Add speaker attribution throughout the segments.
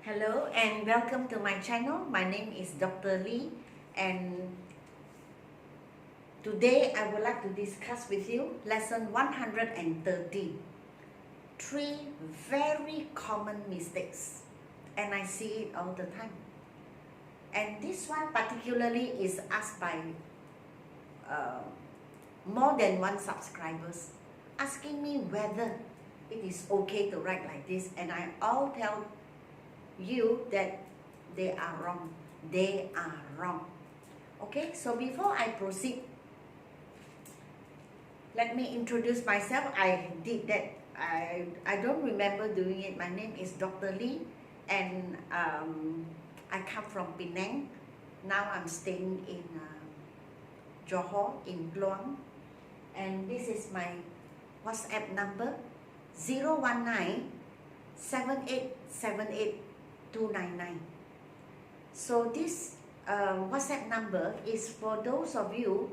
Speaker 1: Hello and welcome to my channel. My name is Dr. Lee, and today I would like to discuss with you lesson 130. Three very common mistakes, and I see it all the time. And this one particularly is asked by more than one subscribers, asking me whether it is okay to write like this, and I all tell you that they are wrong. They are wrong. Okay, so before I proceed, let me introduce myself. I did that. I don't remember doing it. My name is Dr. Lee, and I come from Penang. Now I'm staying in Johor, in Kluang, and this is my WhatsApp number 019 7878 299. So this WhatsApp number is for those of you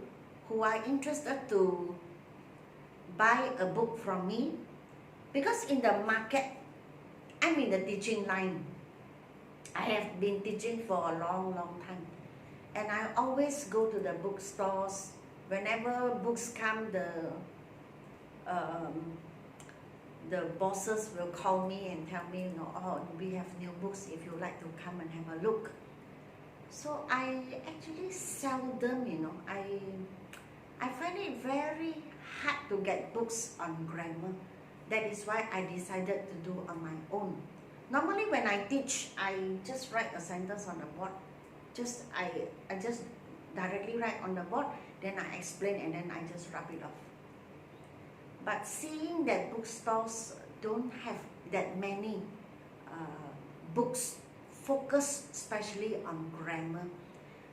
Speaker 1: who are interested to buy a book from me, because in the market I'm in the teaching line. I have been teaching for a long time, and I always go to the bookstores. Whenever books come, the bosses will call me and tell me, oh, we have new books, if you like to come and have a look. So I actually seldom, I find it very hard to get books on grammar. That is why I decided to do on my own. Normally when I teach, I just write a sentence on the board. I just directly write on the board, then I explain, and then I just rub it off. But seeing that bookstores don't have that many books focused especially on grammar,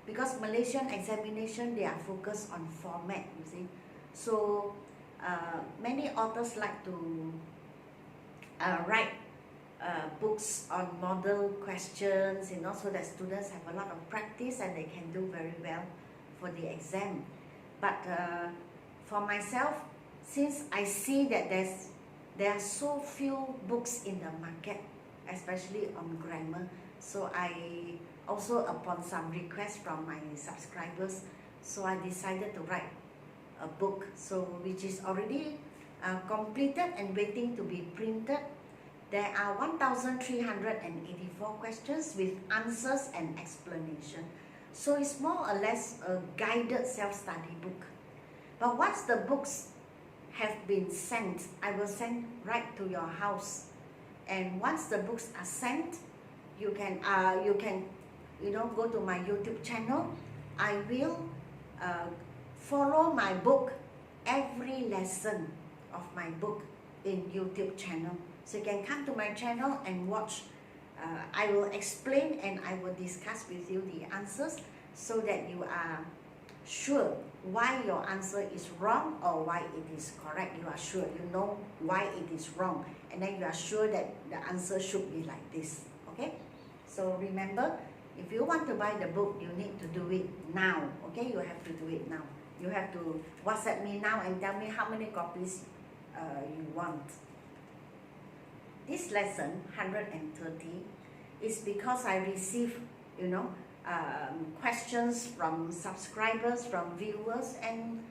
Speaker 1: because Malaysian examination, they are focused on format, you see. So many authors like to write books on model questions, so that students have a lot of practice and they can do very well for the exam. But for myself, since I see that there are so few books in the market, especially on grammar, so I also, upon some requests from my subscribers, so I decided to write a book, so which is already completed and waiting to be printed. There are 1,384 questions with answers and explanation. So it's more or less a guided self-study book. But once the books have been sent, I will send right to your house. And once the books are sent, you can go to my YouTube channel. I will follow my book, every lesson of my book in YouTube channel. So you can come to my channel and watch. I will explain and I will discuss with you the answers, so that you are sure why your answer is wrong or why it is correct. You are sure, you know why it is wrong, and then you are sure that the answer should be like this. Okay, so remember, if you want to buy the book, you need to do it now. Okay, you have to do it now. You have to WhatsApp me now and tell me how many copies you want. This lesson 130 is because I receive questions from subscribers, from viewers, and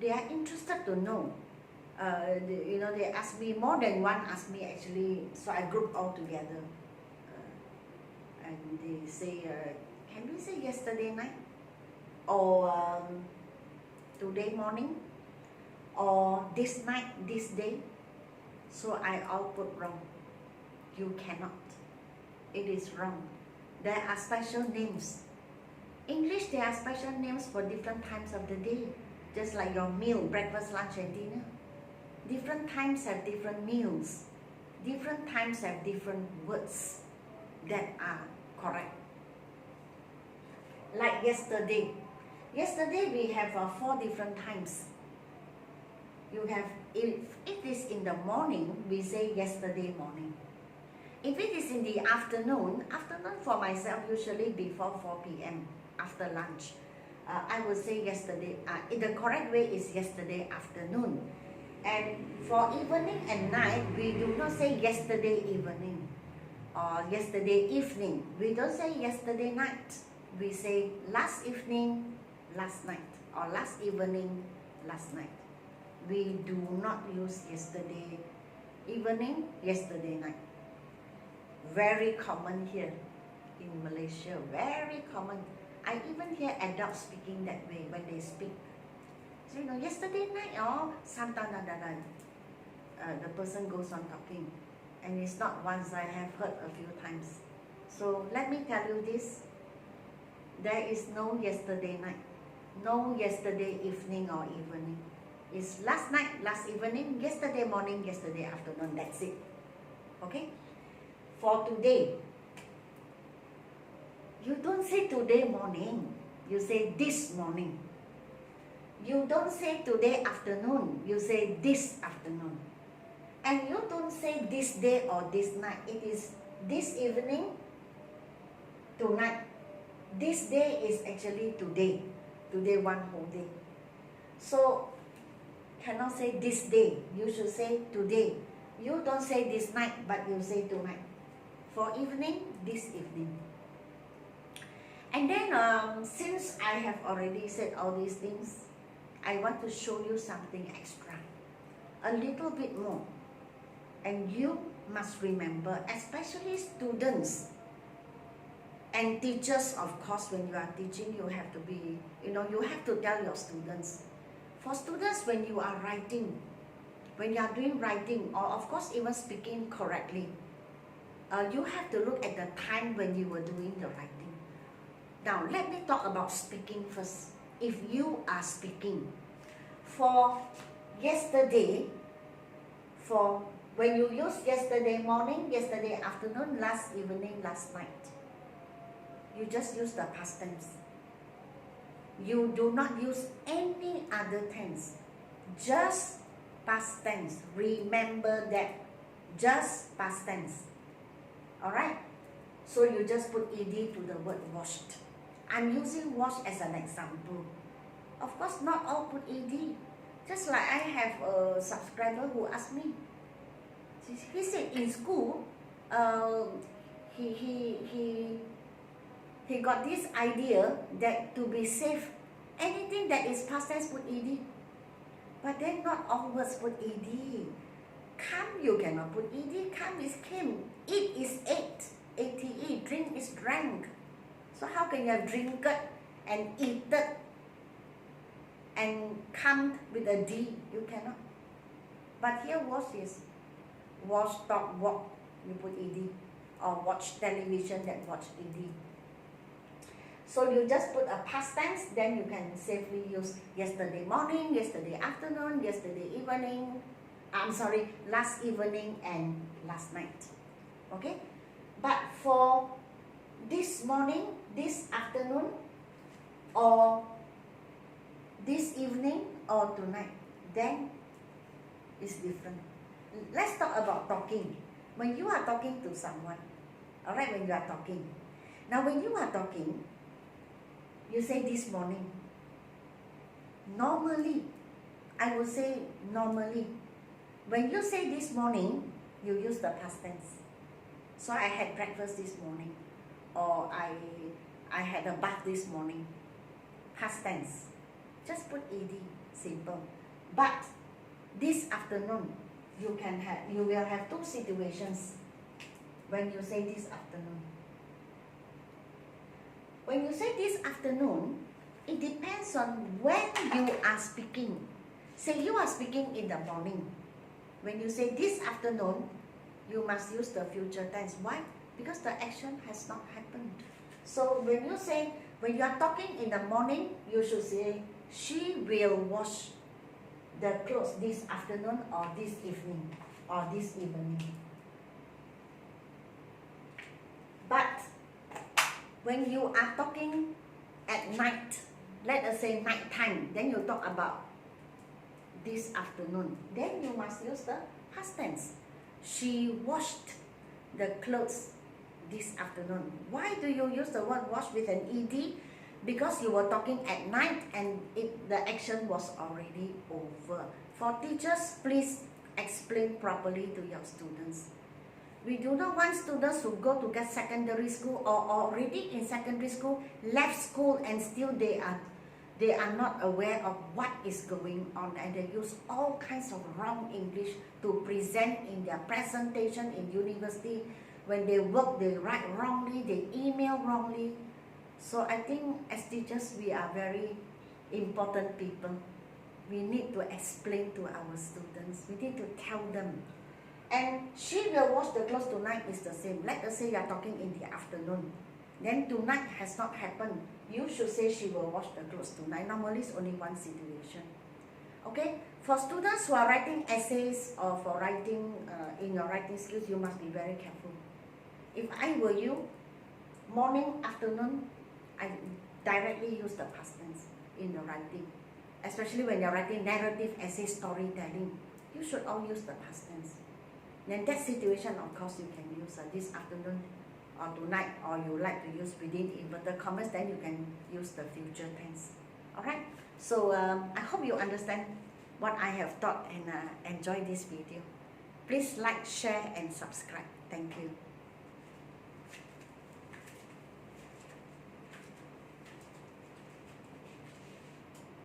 Speaker 1: they are interested to know. They ask me, more than one asked me actually, so I group all together. And they say, can we say yesterday night? Or today morning? Or this night, this day? So I all put wrong. You cannot. It is wrong. There are special names. English, there are special names for different times of the day. Just like your meal, breakfast, lunch and dinner. Different times have different meals. Different times have different words that are correct. Like yesterday. Yesterday we have 4 different times. You have, if it is in the morning, we say yesterday morning. If it is in the afternoon for myself, usually before 4 p.m. after lunch, I would say yesterday, the correct way is yesterday afternoon. And for evening and night, we do not say yesterday evening. or yesterday evening. We don't say yesterday night. We say last evening, last night, or last evening, last night. We do not use yesterday evening, yesterday night. Very common here in Malaysia, very common. I even hear adults speaking that way when they speak. So, yesterday night, sometimes the person goes on talking. And it's not once, I have heard a few times. So let me tell you this, there is no yesterday night, no yesterday evening or evening. It's last night, last evening, yesterday morning, yesterday afternoon, that's it. Okay? For today, you don't say today morning, you say this morning. You don't say today afternoon, you say this afternoon. And you don't say this day or this night, it is this evening, tonight. This day is actually today, today one whole day. So, cannot say this day, you should say today. You don't say this night, but you say tonight. For evening, this evening. And then, since I have already said all these things, I want to show you something extra, a little bit more. And you must remember, especially students and teachers, of course, when you are teaching, you have to be, you have to tell your students. For students, when you are writing, when you are doing writing, or of course even speaking correctly, you have to look at the time when you were doing the writing. Now, let me talk about speaking first. If you are speaking, for yesterday, when you use yesterday morning, yesterday afternoon, last evening, last night, you just use the past tense. You do not use any other tense, just past tense. Remember that, just past tense. Alright? So you just put ed to the word washed. I'm using wash as an example. Of course, not all put ed. Just like I have a subscriber who asked me, he said in school, he got this idea that to be safe, anything that is past tense put ed. But then not all words put ed. Come, you cannot put ed. Come is came. Eat is ate. ate. Drink is drank. So how can you have drinked and eaten and come with a d? You cannot. But here wash is wash, talk, walk, you put ed. Or watch television, that watch ed. So you just put a past tense, then you can safely use yesterday morning, yesterday afternoon, yesterday evening, last evening and last night. Okay? But for this morning, this afternoon, or this evening, or tonight, then it's different. Let's talk about talking. When you are talking to someone, alright, when you are talking. Now when you are talking, you say this morning. Normally, I will say normally. When you say this morning, you use the past tense. So I had breakfast this morning, or I had a bath this morning. Past tense. Just put ed, simple. But this afternoon, you will have two situations when you say this afternoon. When you say this afternoon, it depends on when you are speaking. Say you are speaking in the morning. When you say this afternoon, you must use the future tense. Why? Because the action has not happened. So when you are talking in the morning, you should say, she will wash the clothes this afternoon or this evening or this evening. But when you are talking at night, let us say night time, then you talk about this afternoon, then you must use the past tense. She washed the clothes this afternoon. Why do you use the word wash with an ed? Because you were talking at night and the action was already over. For teachers, please explain properly to your students. We do not want students who go to get secondary school or already in secondary school, left school, and still they are not aware of what is going on, and they use all kinds of wrong English to present in their presentation in university. When they work, they write wrongly, they email wrongly. So I think as teachers, we are very important people. We need to explain to our students. We need to tell them. And she will wash the clothes tonight is the same. Let us say you are talking in the afternoon. Then tonight has not happened. You should say she will wash the clothes tonight. Normally it's only one situation. Okay? For students who are writing essays or for writing in your writing skills, you must be very careful. If I were you, morning, afternoon, I directly use the past tense in the writing. Especially when you're writing narrative essay storytelling, you should all use the past tense. Then that situation, of course, you can use this afternoon or tonight, or you like to use within inverted commas, then you can use the future tense. Alright, so I hope you understand what I have taught and enjoy this video. Please like, share and subscribe. Thank you.